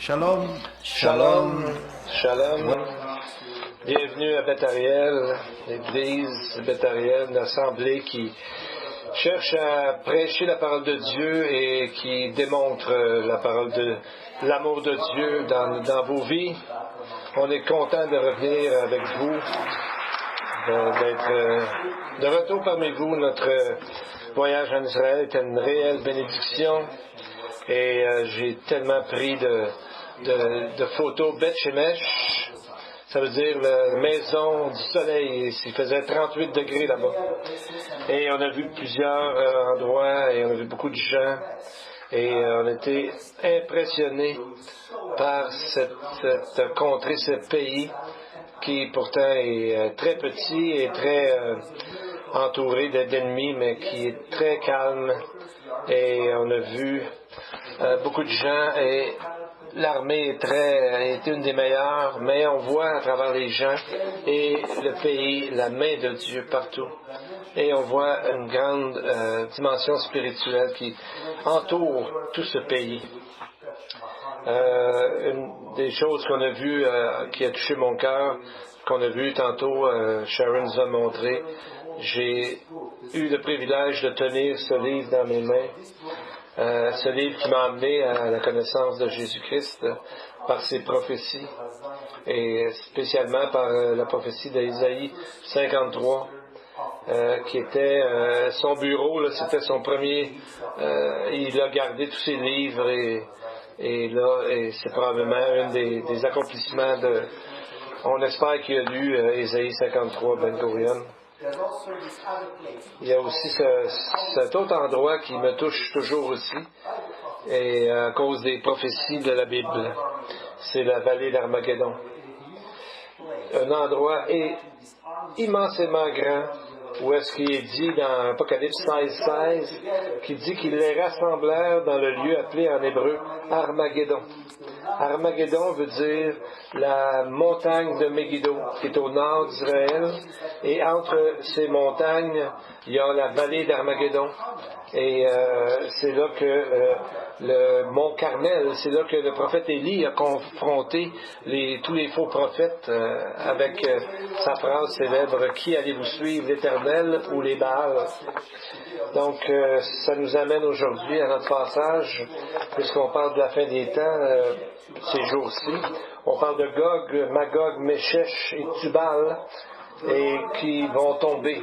Shalom, Shalom, shalom. Bienvenue à Beth Ariel, l'église Beth Ariel, une assemblée qui cherche à prêcher la parole de Dieu et qui démontre la parole de l'amour de Dieu dans vos vies. On est content de revenir avec vous, d'être de retour parmi vous. Notre voyage en Israël était une réelle bénédiction et j'ai tellement pris de photos Beth Shemesh. Ça veut dire la maison du soleil. Il faisait 38 degrés là-bas. Et on a vu plusieurs endroits et on a vu beaucoup de gens. Et on a été impressionnés par cette contrée, ce pays qui pourtant est très petit et très entouré d'ennemis, mais qui est très calme. Et on a vu beaucoup de gens et l'armée a été une des meilleures, mais on voit à travers les gens et le pays, la main de Dieu partout. Et on voit une grande dimension spirituelle qui entoure tout ce pays. Une des choses qu'on a vues qui a touché mon cœur, qu'on a vu tantôt, Sharon nous a montré, j'ai eu le privilège de tenir ce livre dans mes mains. Ce livre qui m'a amené à la connaissance de Jésus-Christ par ses prophéties, et spécialement par la prophétie d'Ésaïe 53, qui était son bureau, là, c'était son premier, il a gardé tous ses livres, et c'est probablement un des accomplissements on espère qu'il a lu Ésaïe 53, Ben Gurion. Il y a aussi cet autre endroit qui me touche toujours aussi, et à cause des prophéties de la Bible, c'est la vallée d'Armageddon. Un endroit immensément grand, où est-ce qu'il est dit dans Apocalypse 16, qui dit qu'ils les rassemblèrent dans le lieu appelé en hébreu Armageddon. Armageddon veut dire la montagne de Megiddo, qui est au nord d'Israël, et entre ces montagnes, il y a la vallée d'Armageddon, et c'est là que le mont Carmel, c'est là que le prophète Élie a confronté tous les faux prophètes avec sa phrase célèbre « Qui allez-vous suivre, l'Éternel ou les Baals ?» Donc, ça nous amène aujourd'hui à notre passage, puisqu'on parle de la fin des temps, ces jours-ci. On parle de Gog, Magog, Méchech et Tubal, et qui vont tomber.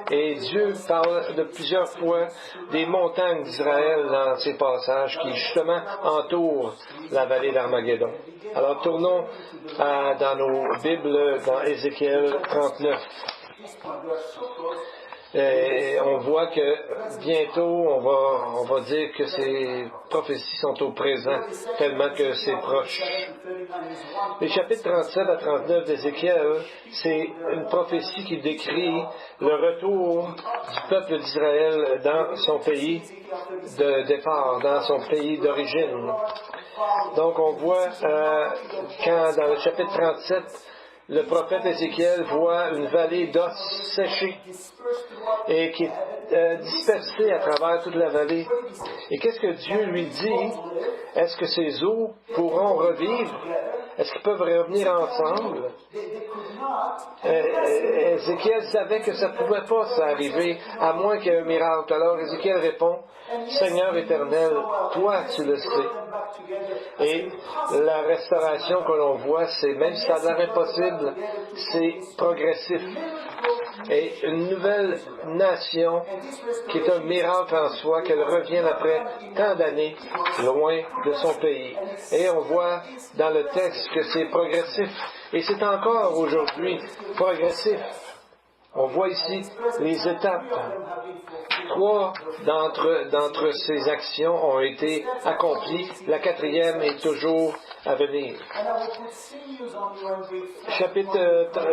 Et Dieu parle de plusieurs fois des montagnes d'Israël dans ces passages qui justement entourent la vallée d'Armageddon. Alors tournons dans nos Bibles, dans Ézéchiel 39. Et on voit que bientôt on va dire que ces prophéties sont au présent, tellement que c'est proche. Les chapitres 37 à 39 d'Ézéchiel, c'est une prophétie qui décrit le retour du peuple d'Israël dans son pays de départ, dans son pays d'origine. Donc on voit quand dans le chapitre 37, le prophète Ézéchiel voit une vallée d'os séchés et qui est dispersée à travers toute la vallée. Et qu'est-ce que Dieu lui dit? Est-ce que ces eaux pourront revivre? Est-ce qu'ils peuvent revenir ensemble? Ézéchiel savait que ça ne pouvait pas s'arriver, à moins qu'il y ait un miracle. Alors Ézéchiel répond, Seigneur éternel, toi tu le sais. Et la restauration que l'on voit, c'est, même si ça a l'air impossible, c'est progressif. Et une nouvelle nation qui est un miracle en soi, qu'elle revienne après tant d'années loin de son pays. Et on voit dans le texte que c'est progressif. Et c'est encore aujourd'hui progressif. On voit ici les étapes. 3 d'entre ces actions ont été accomplies. La 4e est toujours à venir.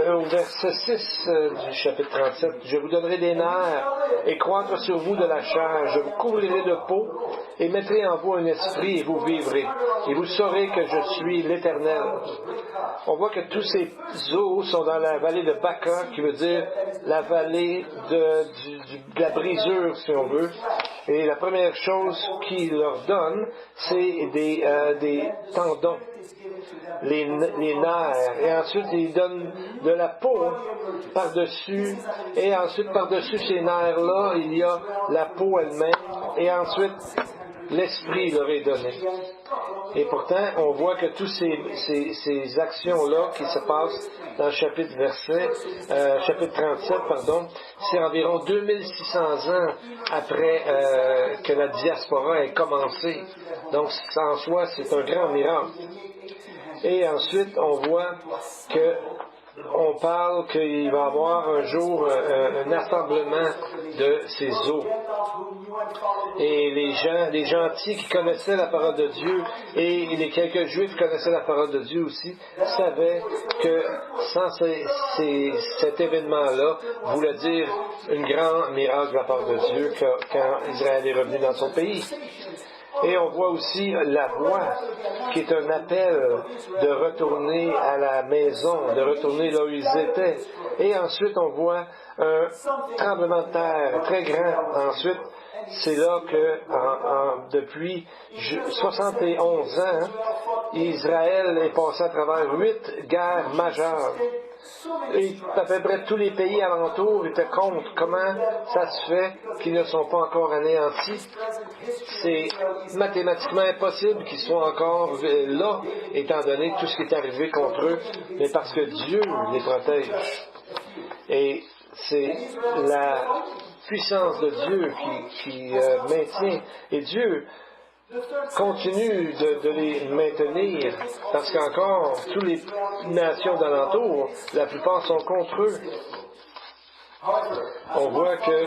Au verset 6 du chapitre 37, « Je vous donnerai des nerfs et croître sur vous de la chair. Je vous couvrirai de peau et mettrai en vous un esprit et vous vivrez. Et vous saurez que je suis l'Éternel. » On voit que tous ces eaux sont dans la vallée de Baca, qui veut dire la vallée de la brisure, si on veut. Et la première chose qu'il leur donne, c'est des tendons, les nerfs. Et ensuite, il donne de la peau par-dessus. Et ensuite, par-dessus ces nerfs-là, il y a la peau elle-même. Et ensuite, l'esprit leur est donné. Et pourtant, on voit que toutes ces actions-là qui se passent dans le chapitre 37, c'est environ 2600 ans après que la diaspora ait commencé. Donc, en soi, c'est un grand miracle. Et ensuite, on voit que on parle qu'il va y avoir un jour un assemblement de ces eaux. Et les gentils qui connaissaient la parole de Dieu et les quelques juifs qui connaissaient la parole de Dieu aussi savaient que sans cet événement-là voulait dire un grand miracle de la part de Dieu quand Israël est revenu dans son pays. Et on voit aussi la voix, qui est un appel de retourner à la maison, de retourner là où ils étaient. Et ensuite, on voit un tremblement de terre très grand. Ensuite, c'est là que depuis 71 ans, Israël est passé à travers 8 guerres majeures. Et à peu près tous les pays alentours étaient contre. Comment ça se fait qu'ils ne sont pas encore anéantis? C'est mathématiquement impossible qu'ils soient encore là, étant donné tout ce qui est arrivé contre eux, mais parce que Dieu les protège. Et c'est la puissance de Dieu qui maintient. Et Dieu continue de les maintenir, parce qu'encore, toutes les nations d'alentour, la plupart sont contre eux. On voit que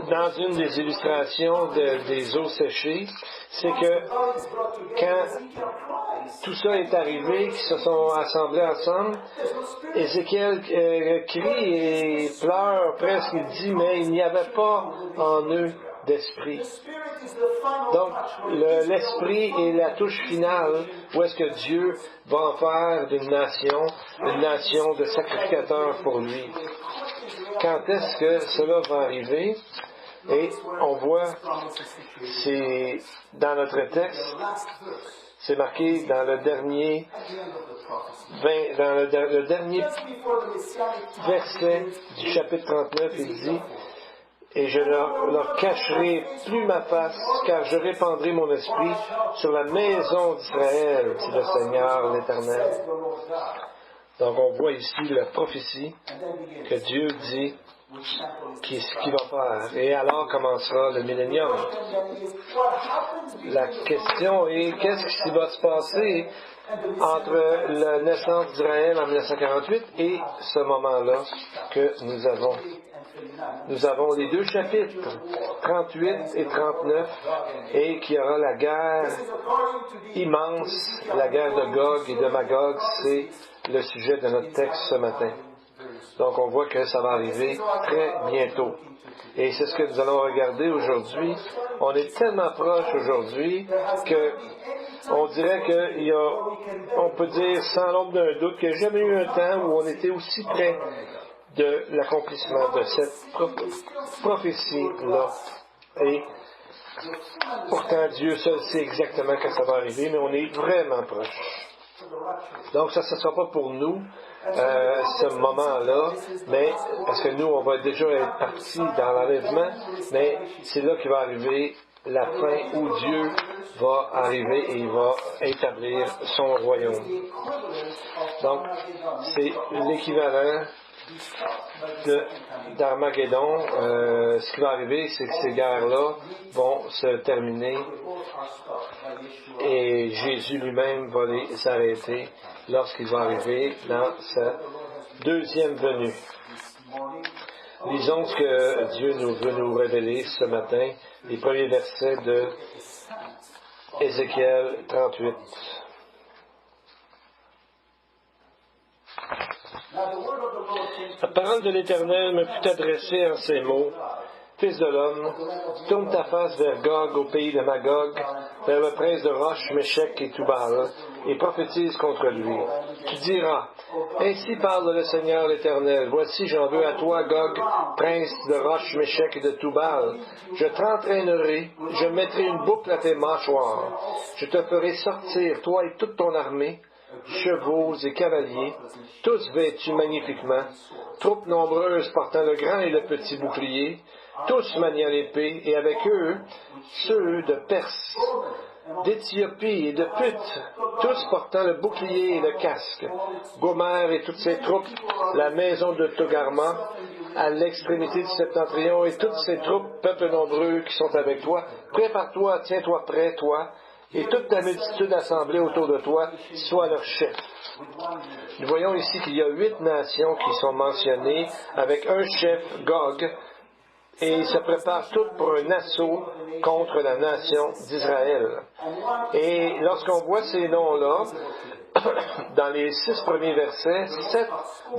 dans une des illustrations des eaux séchées, c'est que quand tout ça est arrivé, qu'ils se sont assemblés ensemble, Ézéchiel crie et pleure presque, il dit, mais il n'y avait pas en eux d'esprit. Donc, l'esprit est la touche finale où est-ce que Dieu va en faire d'une nation, une nation de sacrificateurs pour lui. Quand est-ce que cela va arriver? Et on voit, c'est dans notre texte, c'est marqué dans le dernier verset du chapitre 39, il dit, et je leur cacherai plus ma face, car je répandrai mon esprit sur la maison d'Israël, dit le Seigneur l'Éternel. Donc on voit ici la prophétie que Dieu dit ce qu'il va faire. Et alors commencera le millénium. La question est, qu'est-ce qui va se passer entre la naissance d'Israël en 1948 et ce moment-là que nous avons? Nous avons les deux chapitres, 38 et 39, et qu'il y aura la guerre immense, la guerre de Gog et de Magog, c'est le sujet de notre texte ce matin. Donc on voit que ça va arriver très bientôt. Et c'est ce que nous allons regarder aujourd'hui. On est tellement proche aujourd'hui que on dirait on peut dire sans l'ombre d'un doute qu'il n'y a jamais eu un temps où on était aussi près de l'accomplissement de cette prophétie-là. Et pourtant, Dieu seul sait exactement quand ça va arriver, mais on est vraiment proche. Donc, ça ne sera pas pour nous, ce moment-là, mais parce que nous, on va déjà être partis dans l'enlèvement, mais c'est là qu'il va arriver la fin où Dieu va arriver et il va établir son royaume. Donc, c'est l'équivalent d'Armageddon. Ce qui va arriver, c'est que ces guerres-là vont se terminer et Jésus lui-même va les arrêter lorsqu'il va arriver dans sa deuxième venue. Lisons ce que Dieu veut nous révéler ce matin, les premiers versets de Ézéchiel 38. La parole de l'Éternel me fut adressée en ces mots. Fils de l'homme, tourne ta face vers Gog au pays de Magog, vers le prince de Roche, Méchec et Tubal, et prophétise contre lui. Tu diras, ainsi parle le Seigneur l'Éternel, voici j'en veux à toi, Gog, prince de Roche, Méchec et de Toubal. Je t'entraînerai, je mettrai une boucle à tes mâchoires. Je te ferai sortir, toi et toute ton armée, chevaux et cavaliers, tous vêtus magnifiquement, troupes nombreuses portant le grand et le petit bouclier, tous maniant l'épée, et avec eux, ceux de Perse, d'Éthiopie et de Put, tous portant le bouclier et le casque, Gomer et toutes ses troupes, la maison de Togarma, à l'extrémité du septentrion, et toutes ses troupes, peuples nombreux qui sont avec toi, prépare-toi, tiens-toi prêt, toi, et toute ta multitude assemblée autour de toi, sois leur chef. Nous voyons ici qu'il y a 8 nations qui sont mentionnées, avec un chef, Gog, et ils se préparent toutes pour un assaut contre la nation d'Israël. Et lorsqu'on voit ces noms-là, dans les 6 premiers versets, 7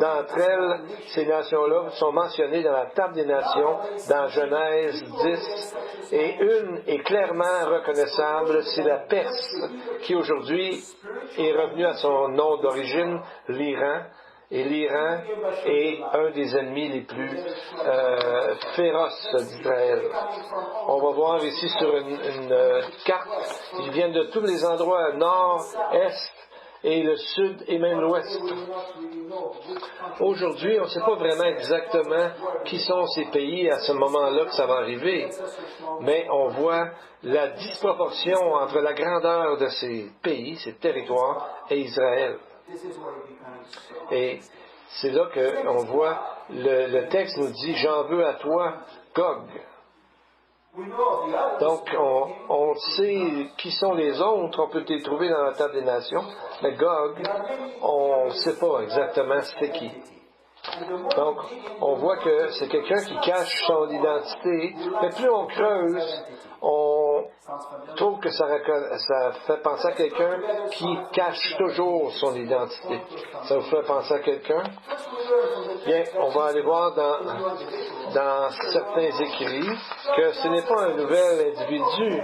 d'entre elles, ces nations-là, sont mentionnées dans la table des nations, dans Genèse 10, et une est clairement reconnaissable, c'est la Perse, qui aujourd'hui est revenue à son nom d'origine, l'Iran. Et l'Iran est un des ennemis les plus féroces d'Israël. On va voir ici sur une carte, ils viennent de tous les endroits, nord, est, et le sud et même l'ouest. Aujourd'hui, on ne sait pas vraiment exactement qui sont ces pays à ce moment-là que ça va arriver, mais on voit la disproportion entre la grandeur de ces pays, ces territoires, et Israël. Et c'est là qu'on voit, le texte nous dit « J'en veux à toi, Gog ». Donc, on sait qui sont les autres, on peut les trouver dans la table des nations, mais Gog, on ne sait pas exactement c'est qui. Donc, on voit que c'est quelqu'un qui cache son identité, mais plus on creuse, on trouve que ça fait penser à quelqu'un qui cache toujours son identité. Ça vous fait penser à quelqu'un? Bien, on va aller voir dans certains écrits que ce n'est pas un nouvel individu.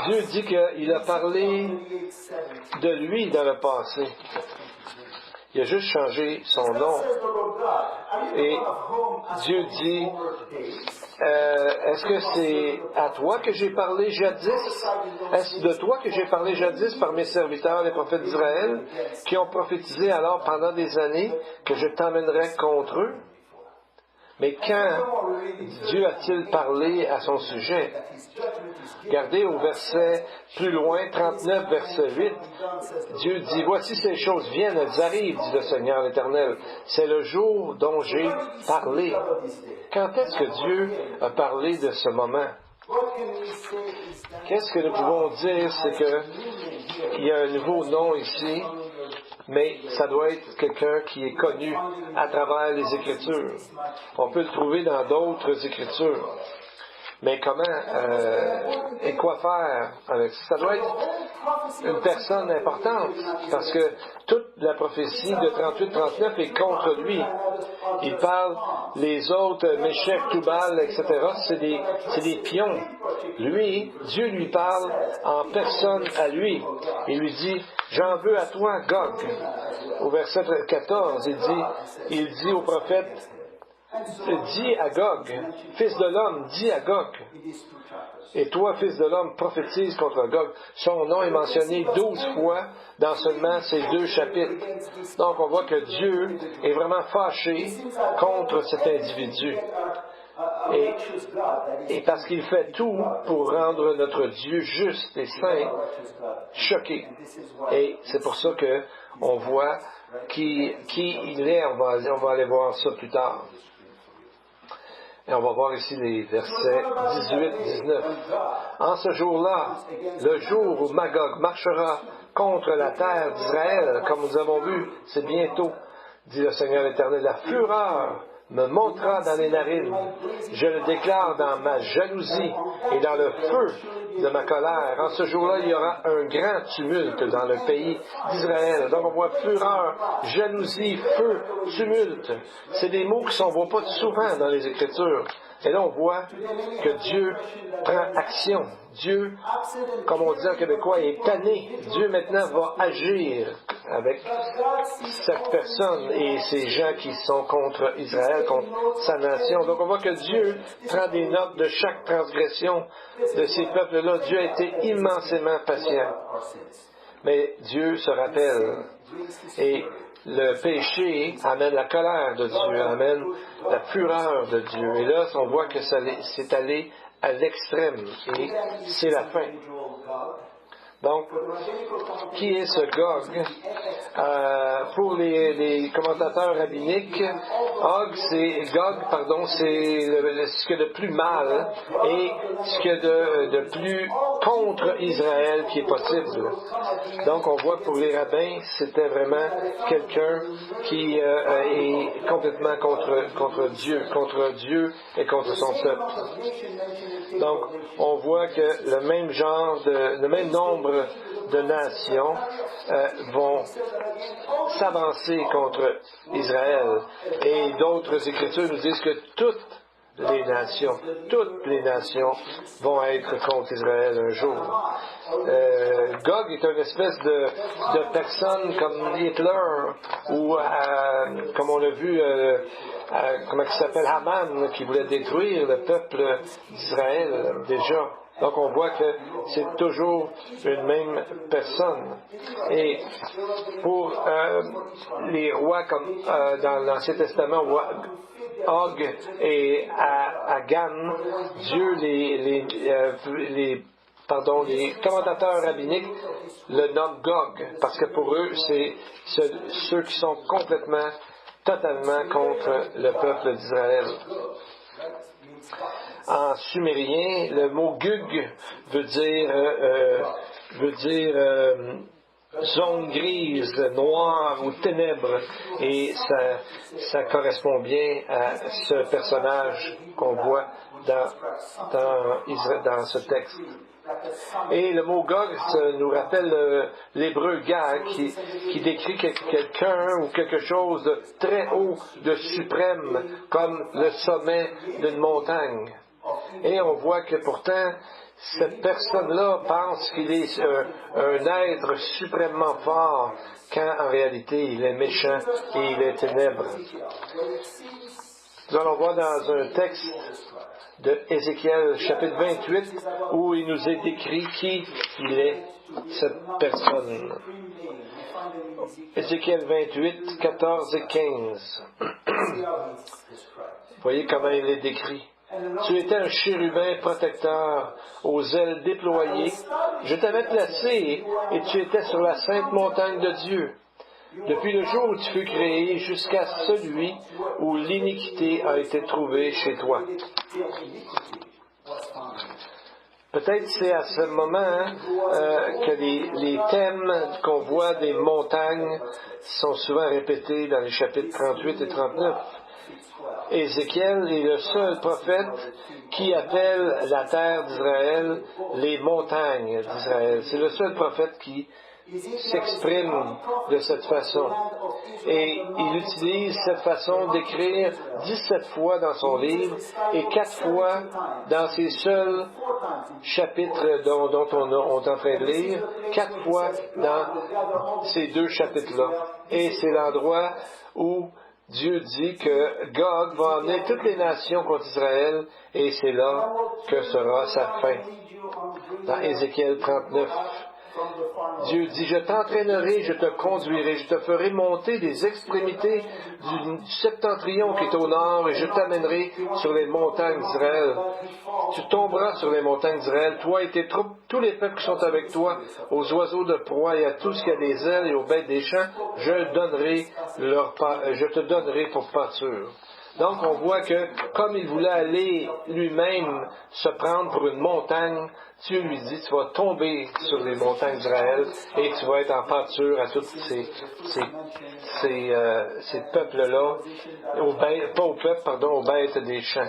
Dieu dit qu'il a parlé de lui dans le passé. Il a juste changé son nom. Et Dieu dit, est-ce que c'est à toi que j'ai parlé jadis? Est-ce de toi que j'ai parlé jadis par mes serviteurs, les prophètes d'Israël, qui ont prophétisé alors pendant des années que je t'emmènerais contre eux? Mais quand Dieu a-t-il parlé à son sujet? Regardez au verset plus loin, 39, verset 8, Dieu dit, « Voici ces choses viennent, elles arrivent, dit le Seigneur l'Éternel. C'est le jour dont j'ai parlé. » Quand est-ce que Dieu a parlé de ce moment? Qu'est-ce que nous pouvons dire? C'est qu'il y a un nouveau nom ici, mais ça doit être quelqu'un qui est connu à travers les Écritures. On peut le trouver dans d'autres Écritures. Mais comment et quoi faire avec ça? Ça doit être une personne importante, parce que toute la prophétie de 38-39 est contre lui. Il parle, les autres, Méchec, Toubal, etc., c'est des pions. Lui, Dieu lui parle en personne à lui. Il lui dit, « J'en veux à toi, Gog. » Au verset 14, il dit au prophète, dis à Gog, fils de l'homme, dis à Gog. Et toi, fils de l'homme, prophétise contre Gog. Son nom est mentionné 12 fois dans seulement ces 2 chapitres. Donc, on voit que Dieu est vraiment fâché contre cet individu. Et parce qu'il fait tout pour rendre notre Dieu juste et saint, choqué. Et c'est pour ça qu'on voit qui il est. On va aller voir ça plus tard. Et on va voir ici les versets 18-19. En ce jour-là, le jour où Magog marchera contre la terre d'Israël, comme nous avons vu, c'est bientôt, dit le Seigneur l'Éternel, la fureur me montera dans les narines. Je le déclare dans ma jalousie et dans le feu de ma colère. En ce jour-là, il y aura un grand tumulte dans le pays d'Israël. Donc on voit fureur, jalousie, feu, tumulte. C'est des mots qui ne s'en voient pas souvent dans les Écritures. Et là, on voit que Dieu prend action. Dieu, comme on dit en québécois, est tanné. Dieu maintenant va agir avec cette personne et ces gens qui sont contre Israël, contre sa nation. Donc on voit que Dieu prend des notes de chaque transgression de ces peuples-là. Dieu a été immensément patient. Mais Dieu se rappelle. Et le péché amène la colère de Dieu, amène la fureur de Dieu. Et là, on voit que c'est allé à l'extrême. Et c'est la fin. Donc, qui est ce Gog? Pour les commentateurs rabbiniques, c'est ce qu'il y a de plus mal et ce qu'il y a de plus contre Israël qui est possible. Donc, on voit que pour les rabbins, c'était vraiment quelqu'un qui est complètement contre Dieu et contre son peuple. Donc, on voit que le même nombre de nations vont s'avancer contre Israël. Et d'autres écritures nous disent que toutes les nations vont être contre Israël un jour. Gog est une espèce de personne comme Hitler ou comme on l'a vu comment il s'appelle, Haman, qui voulait détruire le peuple d'Israël déjà. Donc on voit que c'est toujours une même personne. Et pour les rois comme dans l'Ancien Testament, on voit Og et Agan, Dieu les commentateurs rabbiniques le nomment Gog, parce que pour eux, c'est ceux qui sont totalement contre le peuple d'Israël. En sumérien, le mot Gug veut dire zone grise, noire ou ténèbres, et ça correspond bien à ce personnage qu'on voit dans ce texte. Et le mot Gog nous rappelle l'hébreu Gag qui décrit quelqu'un ou quelque chose de très haut, de suprême, comme le sommet d'une montagne. Et on voit que pourtant, cette personne-là pense qu'il est un être suprêmement fort, quand en réalité il est méchant et il est ténèbres. Nous allons voir dans un texte de Ézéchiel, chapitre 28, où il nous est décrit qui il est, cette personne. Ézéchiel 28, 14 et 15. Voyez comment il est décrit. Tu étais un chérubin protecteur, aux ailes déployées. Je t'avais placé et tu étais sur la sainte montagne de Dieu. Depuis le jour où tu fus créé jusqu'à celui où l'iniquité a été trouvée chez toi. Peut-être c'est à ce moment que les thèmes qu'on voit des montagnes sont souvent répétés dans les chapitres 38 et 39. Ézéchiel est le seul prophète qui appelle la terre d'Israël les montagnes d'Israël. C'est le seul prophète qui s'exprime de cette façon. Et il utilise cette façon d'écrire 17 fois dans son livre et 4 fois dans ces seuls chapitres dont on est en train de lire, 4 fois dans ces 2 chapitres-là. Et c'est l'endroit où Dieu dit que Gog va emmener toutes les nations contre Israël et c'est là que sera sa fin. Dans Ézéchiel 39. Dieu dit, je t'entraînerai, je te conduirai, je te ferai monter des extrémités du septentrion qui est au nord et je t'amènerai sur les montagnes d'Israël. Tu tomberas sur les montagnes d'Israël, toi et tes troupes, tous les peuples qui sont avec toi, aux oiseaux de proie et à tout ce qui a des ailes et aux bêtes des champs, je te donnerai pour pâture. Donc, on voit que, comme il voulait aller lui-même se prendre pour une montagne, Dieu lui dit, tu vas tomber sur les montagnes d'Israël et tu vas être en pâture à tous ces peuples-là, aux bêtes des champs.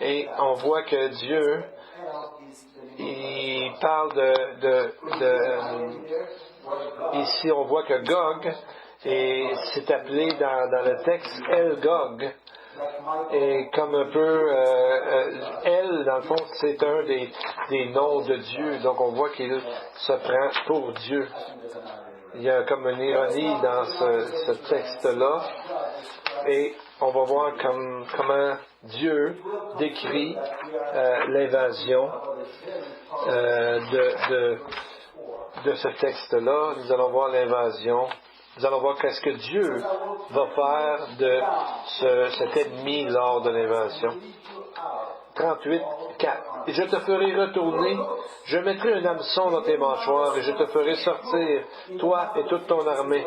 Et on voit que Dieu, il parle ici on voit que Gog, et c'est appelé dans le texte El Gog, Et comme un peu, elle, dans le fond, c'est un des noms de Dieu. Donc on voit qu'il se prend pour Dieu. Il y a comme une ironie dans ce texte-là. Et on va voir comment Dieu décrit l'invasion de ce texte-là. Nous allons voir l'invasion. Nous allons voir qu'est-ce que Dieu va faire de cet ennemi lors de l'invasion. 38, 4. Et je te ferai retourner, je mettrai un hameçon dans tes mâchoires, et je te ferai sortir, toi et toute ton armée.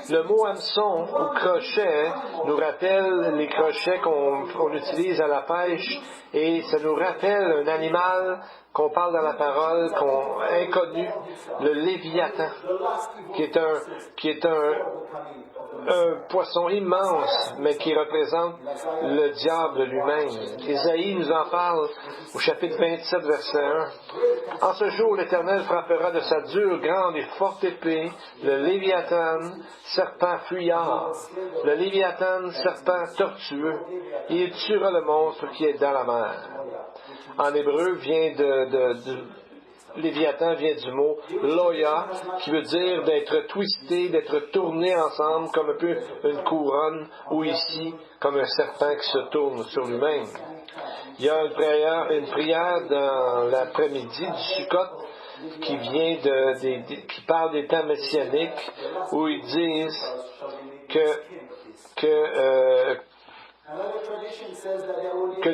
Le mot hameçon ou crochet nous rappelle les crochets qu'on utilise à la pêche, et ça nous rappelle un animal qu'on parle dans la parole, inconnu, le Léviathan, qui est un poisson immense, mais qui représente le diable lui-même. Ésaïe nous en parle au chapitre 27, verset 1. En ce jour, l'Éternel frappera de sa dure, grande et forte épée le Léviathan, serpent fuyard, le Léviathan, serpent tortueux, et il tuera le monstre qui est dans la mer. En hébreu, Léviathan vient du mot loya, qui veut dire d'être twisté, d'être tourné ensemble comme un peu une couronne, ou ici, comme un serpent qui se tourne sur lui-même. Il y a une prière dans l'après-midi du Sukkot qui parle des temps messianiques, où ils disent que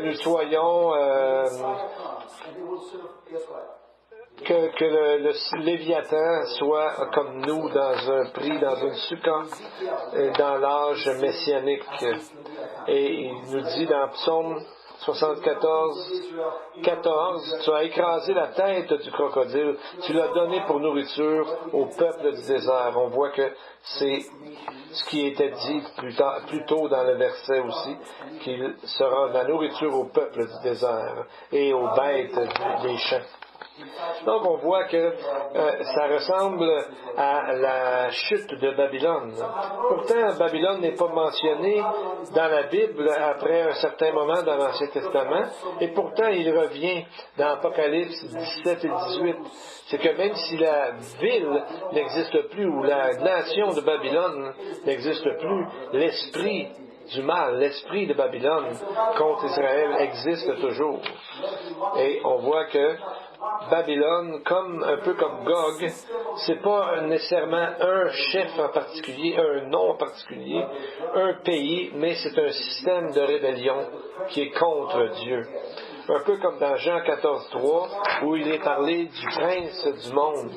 nous soyons que le Léviathan soit comme nous dans une sukkah, dans l'âge messianique. Et il nous dit dans Psaume 74, 14, tu as écrasé la tête du crocodile, tu l'as donné pour nourriture au peuple du désert. On voit que c'est ce qui était dit plus tôt dans le verset aussi, qu'il sera la nourriture au peuple du désert et aux bêtes des champs. Donc on voit que ça ressemble à la chute de Babylone. Pourtant, Babylone n'est pas mentionnée dans la Bible après un certain moment dans l'Ancien Testament, et pourtant il revient dans Apocalypse 17 et 18. C'est que même si la ville n'existe plus, ou la nation de Babylone n'existe plus, l'esprit du mal, l'esprit de Babylone contre Israël existe toujours. Et on voit que Babylone, un peu comme Gog, c'est pas nécessairement un chef en particulier, un nom en particulier, un pays, mais c'est un système de rébellion qui est contre Dieu. Un peu comme dans Jean 14:3, où il est parlé du prince du monde.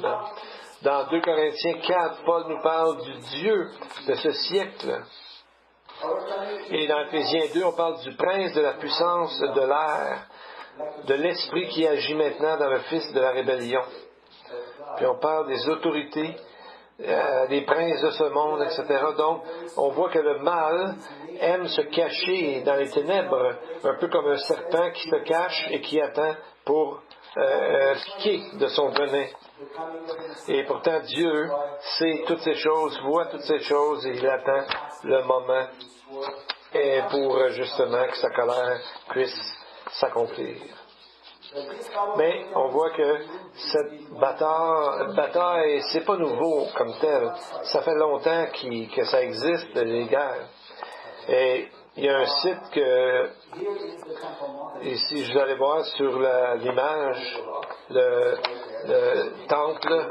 Dans 2 Corinthiens 4, Paul nous parle du Dieu de ce siècle. Et dans Éphésiens 2, on parle du prince de la puissance de l'air, de l'esprit qui agit maintenant dans le fils de la rébellion. Puis on parle des autorités, des princes de ce monde, etc. Donc, on voit que le mal aime se cacher dans les ténèbres, un peu comme un serpent qui se cache et qui attend pour piquer de son venin. Et pourtant, Dieu sait toutes ces choses, voit toutes ces choses, et il attend le moment pour justement que sa colère puisse s'accomplir. Mais on voit que cette bataille, c'est pas nouveau comme tel. Ça fait longtemps que ça existe, les guerres. Et il y a un site que, ici je vais aller voir sur l'image, le temple,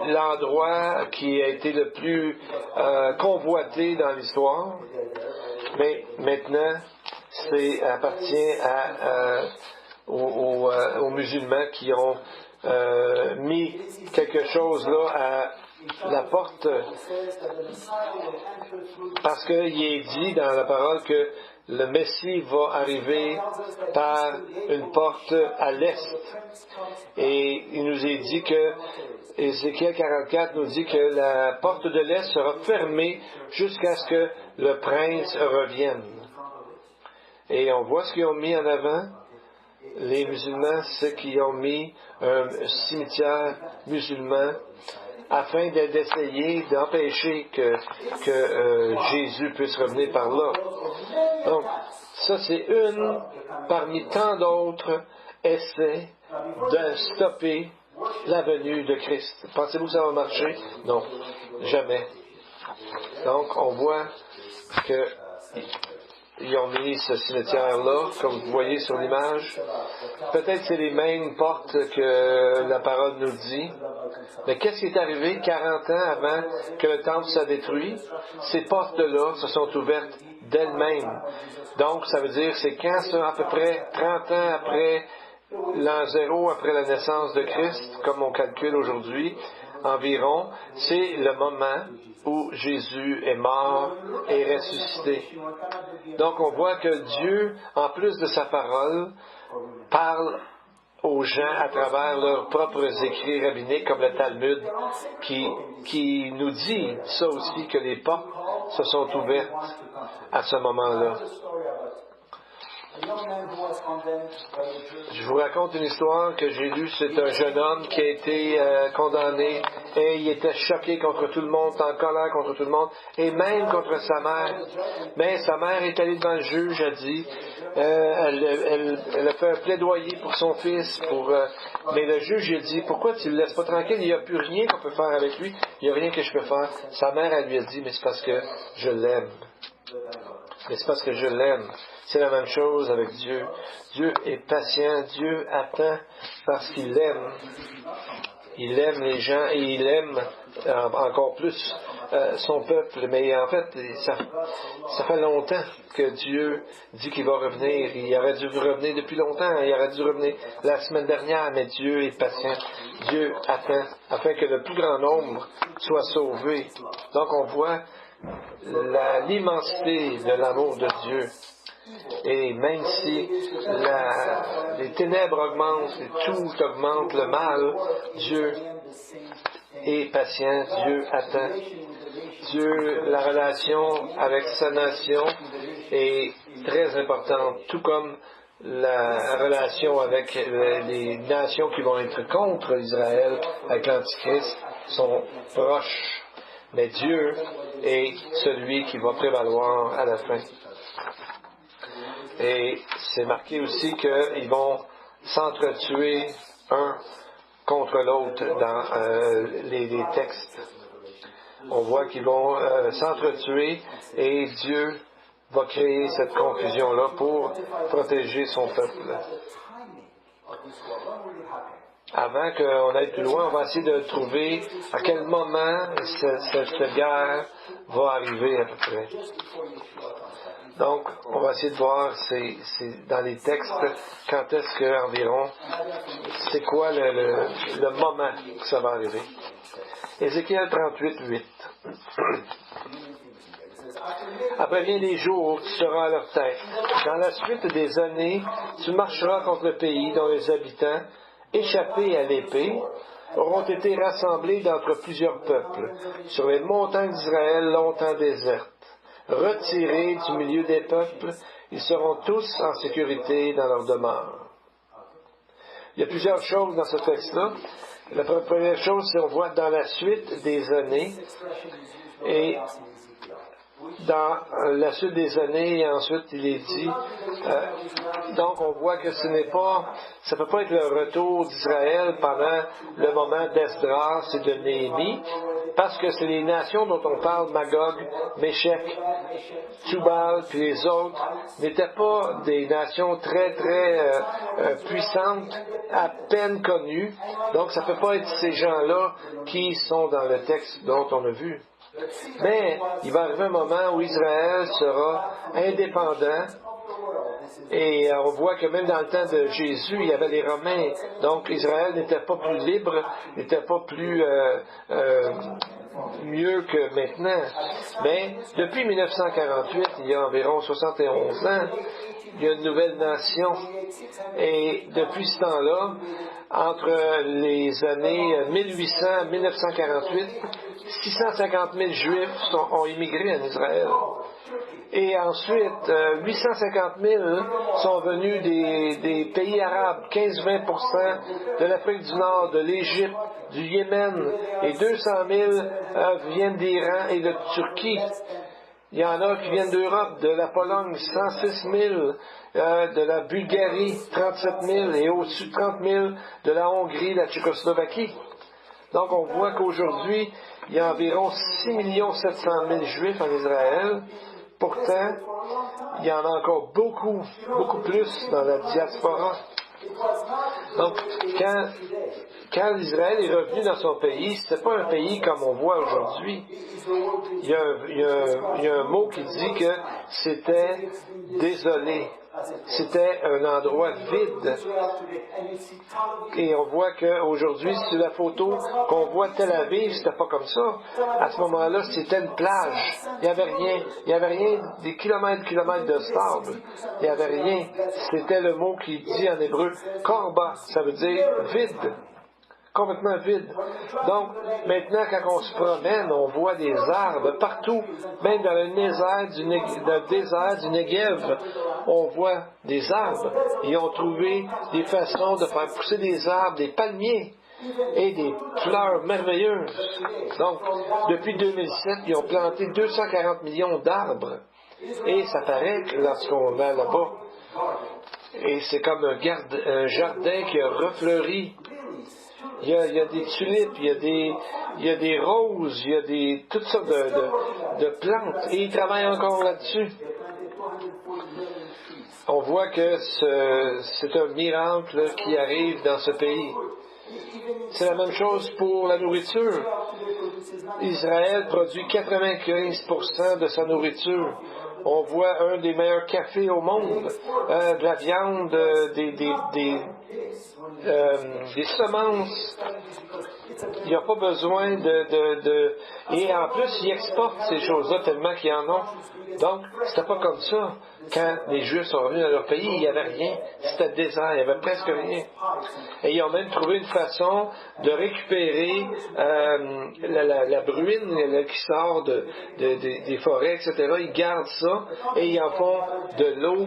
l'endroit qui a été le plus convoité dans l'histoire. Mais maintenant, appartient aux musulmans qui ont mis quelque chose là à la porte, parce qu'il est dit dans la parole que le Messie va arriver par une porte à l'est. Et il nous est dit que Ézéchiel 44 nous dit que la porte de l'est sera fermée jusqu'à ce que le prince revienne. Et on voit ce qu'ils ont mis en avant. Les musulmans, c'est qu'ils ont mis un cimetière musulman afin d'essayer d'empêcher que Jésus puisse revenir par là. Donc, ça c'est une parmi tant d'autres essais de stopper la venue de Christ. Pensez-vous que ça va marcher? Non, jamais. Donc, on voit qu'ils ont mis ce cimetière-là, comme vous voyez sur l'image. Peut-être c'est les mêmes portes que la parole nous dit. Mais qu'est-ce qui est arrivé 40 ans avant que le temple soit détruit? Ces portes-là se sont ouvertes d'elles-mêmes. Donc, ça veut dire, c'est quand ça, à peu près 30 ans après l'an 0, après la naissance de Christ, comme on calcule aujourd'hui, environ, c'est le moment où Jésus est mort et ressuscité. Donc, on voit que Dieu, en plus de sa parole, parle aux gens à travers leurs propres écrits rabbiniques, comme le Talmud, qui nous dit ça aussi, que les portes se sont ouvertes à ce moment-là. Je vous raconte une histoire que j'ai lue. C'est un jeune homme qui a été condamné et il était choqué contre tout le monde, en colère contre tout le monde et même contre sa mère. Mais sa mère est allée devant le juge, a dit, elle a fait un plaidoyer pour son fils, mais le juge a dit, pourquoi tu le laisses pas tranquille? Il n'y a plus rien qu'on peut faire avec lui, il n'y a rien que je peux faire. Sa mère, elle lui a dit, mais c'est parce que je l'aime. Mais c'est parce que je l'aime. C'est la même chose avec Dieu. Dieu est patient, Dieu attend parce qu'il aime. Il aime les gens et il aime encore plus son peuple. Mais en fait, ça fait longtemps que Dieu dit qu'il va revenir. Il aurait dû revenir depuis longtemps. Il aurait dû revenir la semaine dernière. Mais Dieu est patient. Dieu attend afin que le plus grand nombre soit sauvé. Donc on voit l'immensité de l'amour de Dieu. Et même si les ténèbres augmentent et tout augmente, le mal, Dieu est patient, Dieu attend. Dieu, la relation avec sa nation est très importante, tout comme la relation avec les nations qui vont être contre Israël, avec l'Antichrist, sont proches. Mais Dieu est celui qui va prévaloir à la fin. Et c'est marqué aussi qu'ils vont s'entretuer un contre l'autre dans les textes. On voit qu'ils vont s'entretuer et Dieu va créer cette confusion-là pour protéger son peuple. Avant qu'on aille plus loin, on va essayer de trouver à quel moment cette guerre va arriver à peu près. Donc, on va essayer de voir c'est dans les textes quand est-ce que environ, c'est quoi le moment que ça va arriver. Ézéchiel 38, 8. Après bien des jours, tu seras à leur tête. Dans la suite des années, tu marcheras contre le pays dont les habitants, échappés à l'épée, auront été rassemblés d'entre plusieurs peuples, sur les montagnes d'Israël longtemps désertes. Retirés du milieu des peuples, ils seront tous en sécurité dans leur demeure. Il y a plusieurs choses dans ce texte-là. La première chose, c'est qu'on voit dans la suite des années, et dans la suite des années, et ensuite il est dit, donc on voit que ça ne peut pas être le retour d'Israël pendant le moment d'Esdras et de Néhémie, parce que c'est les nations dont on parle, Magog, Méshek, Tubal, puis les autres, n'étaient pas des nations très, très puissantes, à peine connues. Donc, ça ne peut pas être ces gens-là qui sont dans le texte dont on a vu. Mais, il va arriver un moment où Israël sera indépendant. Et on voit que même dans le temps de Jésus, il y avait les Romains. Donc, Israël n'était pas plus libre, n'était pas plus mieux que maintenant. Mais depuis 1948, il y a environ 71 ans, il y a une nouvelle nation. Et depuis ce temps-là, entre les années 1800 et 1948, 650 000 Juifs ont immigré en Israël. Et ensuite, 850 000 sont venus des pays arabes, 15-20% de l'Afrique du Nord, de l'Égypte, du Yémen, et 200 000 viennent d'Iran et de Turquie. Il y en a qui viennent d'Europe, de la Pologne, 106 000, de la Bulgarie, 37 000, et au-dessus de 30 000 de la Hongrie, de la Tchécoslovaquie. Donc on voit qu'aujourd'hui, il y a environ 6 700 000 Juifs en Israël. Pourtant, il y en a encore beaucoup plus dans la diaspora. Donc, quand Israël est revenu dans son pays, ce n'était pas un pays comme on voit aujourd'hui. Il y a un mot qui dit que c'était désolé. C'était un endroit vide. Et on voit qu'aujourd'hui, sur la photo qu'on voit Tel Aviv, c'était pas comme ça. À ce moment-là, c'était une plage. Il n'y avait rien. Il n'y avait rien, des kilomètres de sable. Il n'y avait rien. C'était le mot qui dit en hébreu, korba, ça veut dire vide. Complètement vide. Donc, maintenant, quand on se promène, on voit des arbres partout, même dans le désert du Negev, on voit des arbres. Ils ont trouvé des façons de faire pousser des arbres, des palmiers et des fleurs merveilleuses. Donc, depuis 2007, ils ont planté 240 millions d'arbres. Et ça paraît que lorsqu'on va là-bas, et c'est comme un jardin qui a refleuri. Il y a des tulipes, il y a des roses, il y a toutes sortes de plantes, et ils travaillent encore là-dessus. On voit que c'est un miracle qui arrive dans ce pays. C'est la même chose pour la nourriture. Israël produit 95% de sa nourriture. On voit un des meilleurs cafés au monde, de la viande, des semences. Il n'y a pas besoin Et en plus, ils exportent ces choses-là tellement qu'ils en ont. Donc, c'était pas comme ça. Quand les Juifs sont revenus dans leur pays, il n'y avait rien. C'était désert, il n'y avait presque rien. Et ils ont même trouvé une façon de récupérer la bruine qui sort des forêts, etc. Ils gardent ça et ils en font de l'eau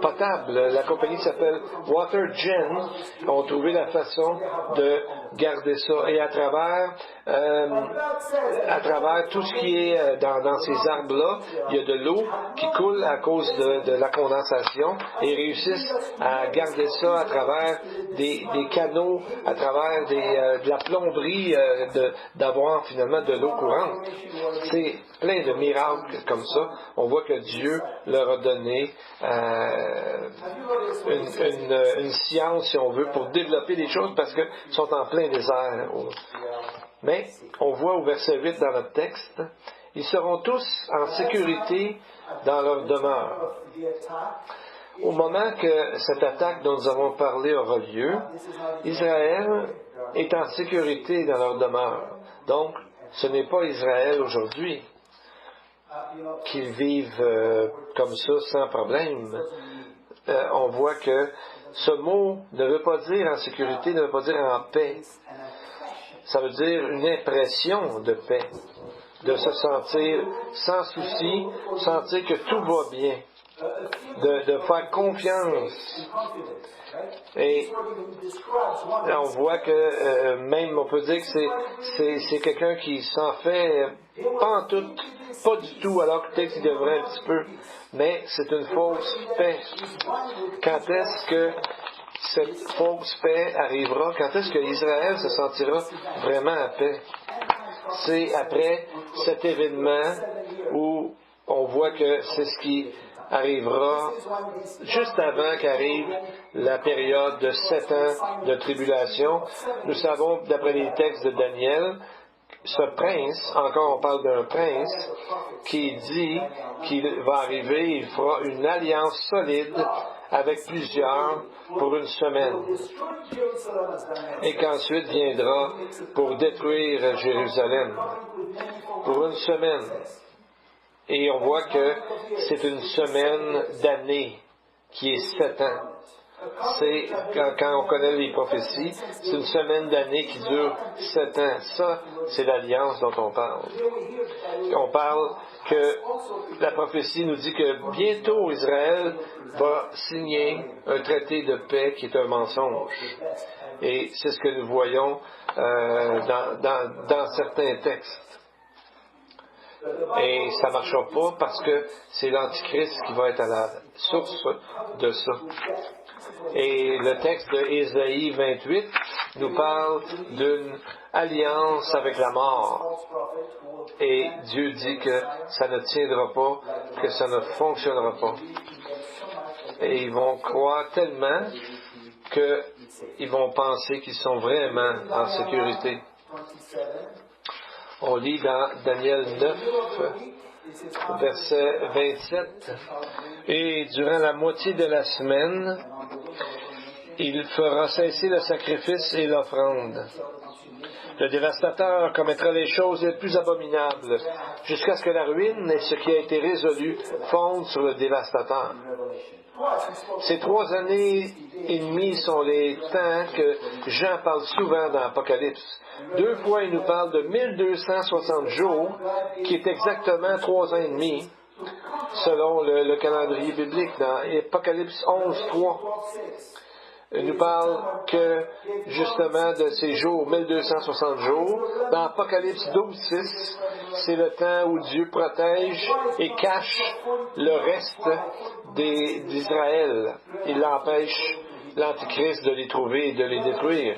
potable. La compagnie s'appelle WaterGen. Ils ont trouvé la façon de garder ça. Et à travers tout ce qui est dans ces arbres-là, il y a de l'eau qui coule à cause de la condensation et ils réussissent à garder ça à travers des canaux, à travers de la plomberie, d'avoir finalement de l'eau courante. C'est plein de miracles comme ça. On voit que Dieu leur a donné une science, si on veut, pour développer les choses parce qu'ils sont en plein désert. Mais on voit au verset 8 dans notre texte, ils seront tous en sécurité dans leur demeure. Au moment que cette attaque dont nous avons parlé aura lieu, Israël est en sécurité dans leur demeure. Donc, ce n'est pas Israël aujourd'hui qu'ils vivent comme ça sans problème. On voit que ce mot ne veut pas dire en sécurité, ne veut pas dire en paix. Ça veut dire une impression de paix, de se sentir sans souci, sentir que tout va bien, de faire confiance. Et on voit que même on peut dire que c'est quelqu'un qui s'en fait pas en tout, pas du tout, alors que peut-être qu'il devrait un petit peu, mais c'est une fausse paix. Quand est-ce que cette fausse paix arrivera? Quand est-ce que Israël se sentira vraiment à paix? C'est après cet événement où on voit que c'est ce qui arrivera juste avant qu'arrive la période de 7 ans de tribulation. Nous savons, d'après les textes de Daniel, ce prince, encore on parle d'un prince, qui dit qu'il va arriver, il fera une alliance solide avec plusieurs pour une semaine. Et qu'ensuite viendra pour détruire Jérusalem. Pour une semaine. Et on voit que c'est une semaine d'année qui est 7 ans. c'est, quand on connaît les prophéties, c'est une semaine d'année qui dure 7 ans. Ça, c'est l'alliance dont on parle. On parle que la prophétie nous dit que bientôt Israël va signer un traité de paix qui est un mensonge. Et c'est ce que nous voyons dans certains textes. Et ça ne marchera pas parce que c'est l'Antichrist qui va être à la source de ça. Et le texte de Ésaïe 28 nous parle d'une alliance avec la mort. Et Dieu dit que ça ne tiendra pas, que ça ne fonctionnera pas. Et ils vont croire tellement qu'ils vont penser qu'ils sont vraiment en sécurité. On lit dans Daniel 9, verset 27. « Et durant la moitié de la semaine, il fera cesser le sacrifice et l'offrande. Le dévastateur commettra les choses les plus abominables, jusqu'à ce que la ruine et ce qui a été résolu fondent sur le dévastateur. » Ces 3 années et demie sont les temps que Jean parle souvent dans l'Apocalypse. 2 fois, il nous parle de 1260 jours, qui est exactement 3 ans et demi, selon le calendrier biblique. Dans Apocalypse 11.3, il nous parle que, justement, de ces jours, 1260 jours. Dans Apocalypse 12.6, c'est le temps où Dieu protège et cache le reste d'Israël. Il l'empêche, l'Antichrist, de les trouver et de les détruire.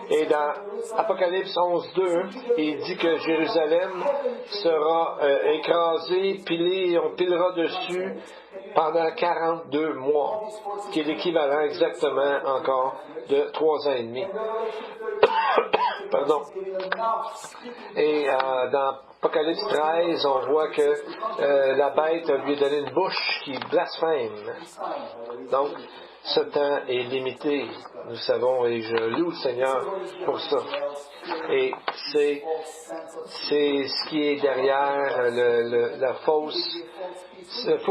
Et dans Apocalypse 11.2, il dit que Jérusalem sera écrasée, pilée, et on pilera dessus pendant 42 mois, qui est l'équivalent exactement encore de 3 ans et demi. Pardon. Et dans Apocalypse 13, on voit que la bête lui a donné une bouche qui blasphème. Donc, ce temps est limité, nous savons, et je loue le Seigneur pour ça. Et c'est ce qui est derrière le faux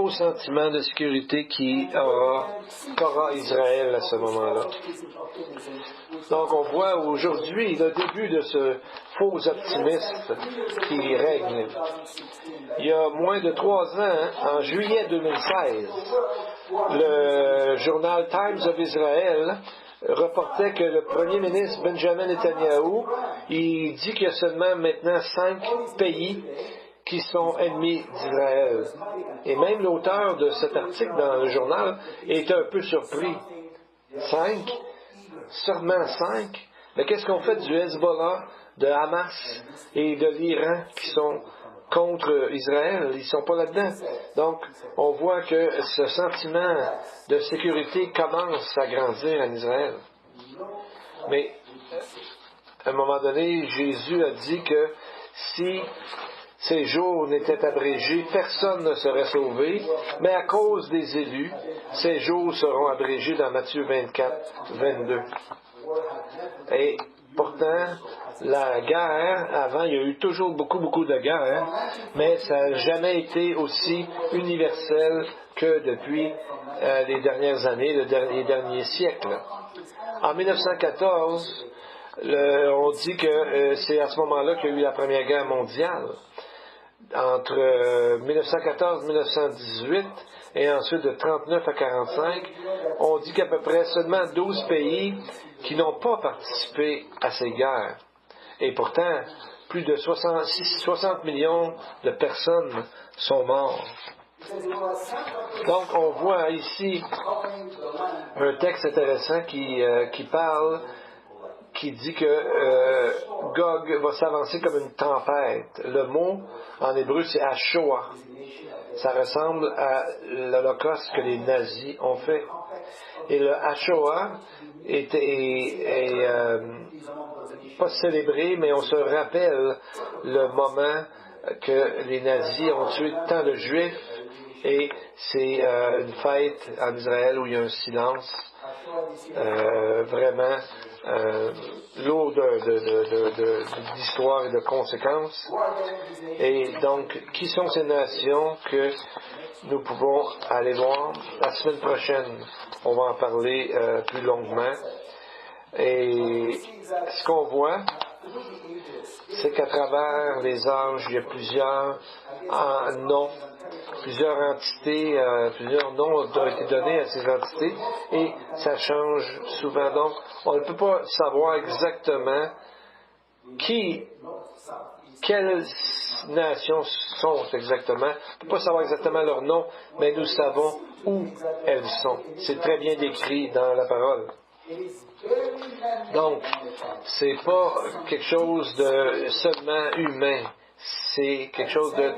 sentiment de sécurité qu'aura Israël à ce moment-là. Donc on voit aujourd'hui le début de ce faux optimiste qui règne. Il y a moins de 3 ans, en juillet 2016, le journal Times of Israel reportait que le premier ministre Benjamin Netanyahu, il dit qu'il y a seulement maintenant 5 pays qui sont ennemis d'Israël. Et même l'auteur de cet article dans le journal est un peu surpris. 5? Seulement 5? Mais qu'est-ce qu'on fait du Hezbollah, de Hamas et de l'Iran qui sont contre Israël? Ils ne sont pas là-dedans. Donc, on voit que ce sentiment de sécurité commence à grandir en Israël. Mais, à un moment donné, Jésus a dit que si ces jours n'étaient abrégés, personne ne serait sauvé, mais à cause des élus, ces jours seront abrégés dans Matthieu 24, 22. Et pourtant, la guerre, avant, il y a eu toujours beaucoup de guerres, mais ça n'a jamais été aussi universel que depuis les dernières années, les derniers siècles. En 1914, on dit que c'est à ce moment-là qu'il y a eu la Première Guerre mondiale. Entre 1914 et 1918, et ensuite de 1939 à 1945, on dit qu'à peu près seulement 12 pays qui n'ont pas participé à ces guerres. Et pourtant, plus de 60 millions de personnes sont mortes. Donc, on voit ici un texte intéressant qui dit que Gog va s'avancer comme une tempête. Le mot en hébreu, c'est Ashoah. Ça ressemble à l'Holocauste que les nazis ont fait. Et le Ashoah est pas célébré, mais on se rappelle le moment que les nazis ont tué tant de juifs, et c'est une fête en Israël où il y a un silence vraiment lourd d'histoire et de conséquences. Et donc, qui sont ces nations que nous pouvons aller voir la semaine prochaine? On va en parler plus longuement. Et ce qu'on voit, c'est qu'à travers les âges, il y a plusieurs noms, plusieurs entités, plusieurs noms ont été donnés à ces entités et ça change souvent. Donc, on ne peut pas savoir exactement quelles nations sont exactement. On ne peut pas savoir exactement leur nom, mais nous savons où elles sont. C'est très bien décrit dans la parole. Donc, c'est pas quelque chose de seulement humain, c'est quelque chose de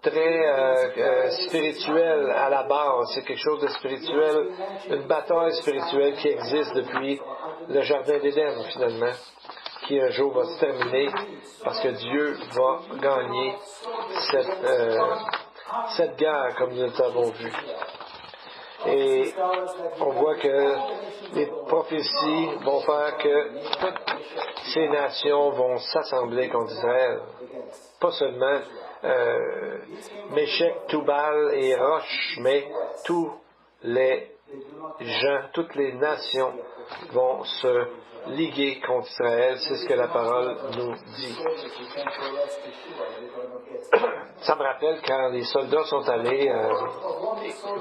très spirituel à la base, c'est quelque chose de spirituel, une bataille spirituelle qui existe depuis le Jardin d'Éden finalement, qui un jour va se terminer parce que Dieu va gagner cette guerre comme nous l'avons vu. Et on voit que les prophéties vont faire que toutes ces nations vont s'assembler contre Israël. Pas seulement Méchec, Toubal et Roche, mais tous les gens, toutes les nations vont se liguer contre Israël. C'est ce que la parole nous dit. Ça me rappelle quand les soldats sont allés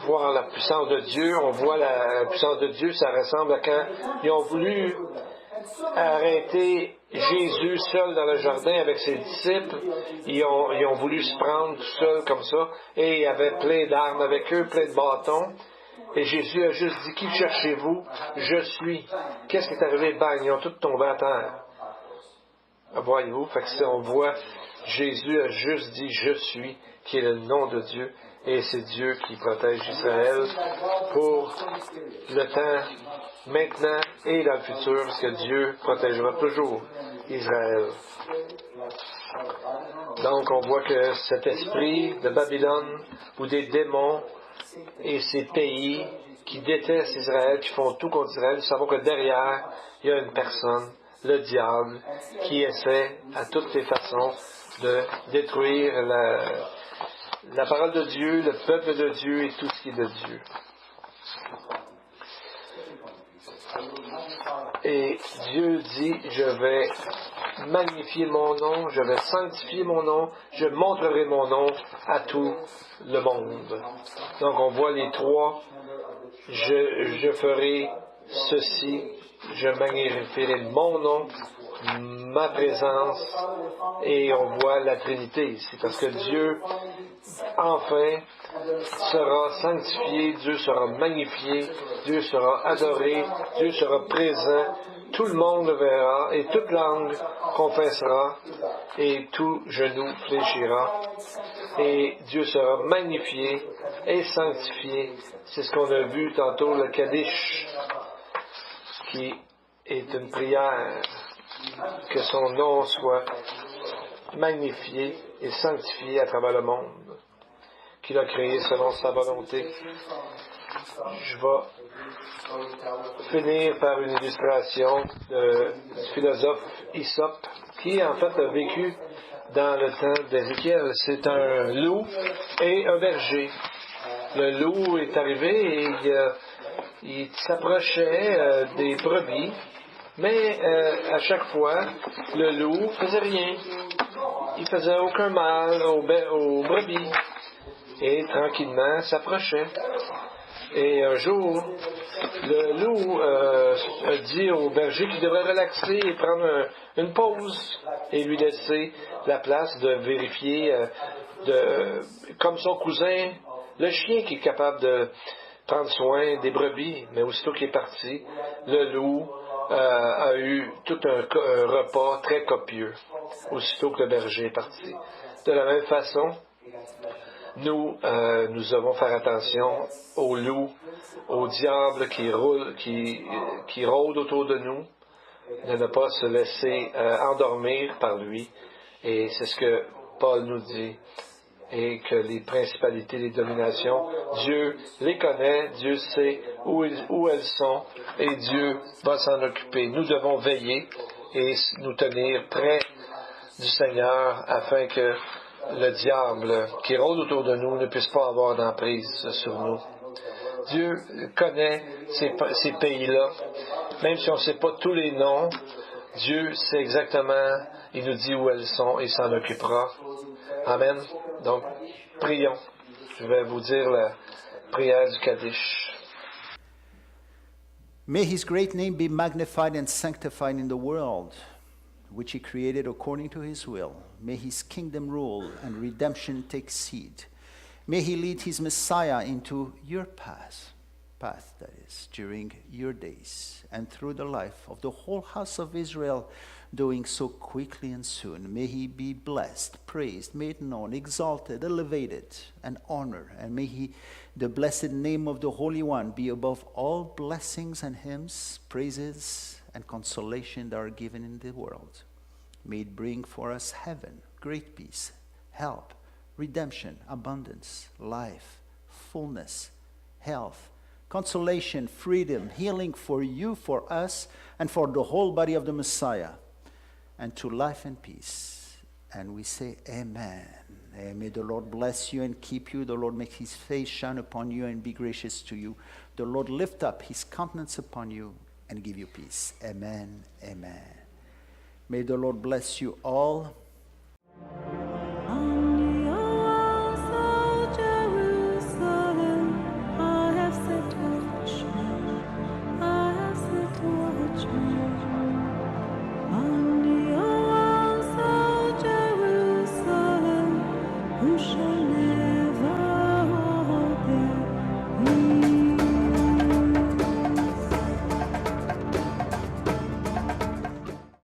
voir la puissance de Dieu. On voit la puissance de Dieu, ça ressemble à quand ils ont voulu arrêter Jésus seul dans le jardin avec ses disciples. Ils ont voulu se prendre tout seul comme ça. Et il y avait plein d'armes avec eux, plein de bâtons. Et Jésus a juste dit, qui cherchez-vous? Je suis. Qu'est-ce qui est arrivé? Bang, ils ont tous tombé à terre. Voyez-vous, fait que si on voit, Jésus a juste dit, je suis, qui est le nom de Dieu. Et c'est Dieu qui protège Israël pour le temps maintenant et dans le futur, parce que Dieu protégera toujours Israël. Donc on voit que cet esprit de Babylone ou des démons et ces pays qui détestent Israël, qui font tout contre Israël, nous savons que derrière, il y a une personne, le diable, qui essaie à toutes les façons de détruire la parole de Dieu, le peuple de Dieu et tout ce qui est de Dieu. Et Dieu dit, je vais magnifier mon nom, je vais sanctifier mon nom, je montrerai mon nom à tout le monde. Donc on voit les trois, je ferai ceci, je magnifierai mon nom, ma présence, et on voit la Trinité ici, parce que Dieu, enfin, sera sanctifié, Dieu sera magnifié, Dieu sera adoré, Dieu sera présent, tout le monde le verra, et toute langue confessera, et tout genou fléchira, et Dieu sera magnifié et sanctifié. C'est ce qu'on a vu tantôt, le Kaddish, qui est une prière, que son nom soit magnifié et sanctifié à travers le monde, qu'il a créé selon sa volonté. Je vais finir par une illustration du philosophe Aesop, qui en fait a vécu dans le temps d'Ézéchiel. C'est un loup et un berger. Le loup est arrivé et il s'approchait des brebis, mais à chaque fois, le loup faisait rien. Il faisait aucun mal aux brebis. Et tranquillement s'approchait. Et un jour, le loup a dit au berger qu'il devrait relaxer et prendre une pause et lui laisser la place de vérifier, comme son cousin, le chien qui est capable de prendre soin des brebis. Mais aussitôt qu'il est parti, le loup a eu tout un repas très copieux, aussitôt que le berger est parti. De la même façon, nous devons faire attention aux loups, aux diables qui rôdent autour de nous, de ne pas se laisser endormir par lui. Et c'est ce que Paul nous dit. et que les principalités, les dominations, Dieu les connaît, Dieu sait où elles sont et Dieu va s'en occuper. Nous devons veiller et nous tenir près du Seigneur afin que le diable qui rôde autour de nous ne puisse pas avoir d'emprise sur nous. Dieu connaît ces pays-là, même si on ne sait pas tous les noms, Dieu sait exactement, il nous dit où elles sont et s'en occupera. Amen. Donc, prions. Je vais vous dire la prière du Kaddish. May his great name be magnified and sanctified in the world, which he created according to his will. May his kingdom rule and redemption take seat. May he lead his Messiah into your path that is, during your days, and through the life of the whole house of Israel, doing so quickly and soon. May he be blessed, praised, made known, exalted, elevated, and honored. And may the blessed name of the Holy One be above all blessings and hymns, praises, and consolation that are given in the world. May it bring for us heaven, great peace, help, redemption, abundance, life, fullness, health, consolation, freedom, healing for you, for us, and for the whole body of the Messiah, and to life and peace. And we say amen. And may the Lord bless you and keep you. The Lord make his face shine upon you and be gracious to you. The Lord lift up his countenance upon you and give you peace. Amen. Amen. May the Lord bless you all. Jerusalem, who shall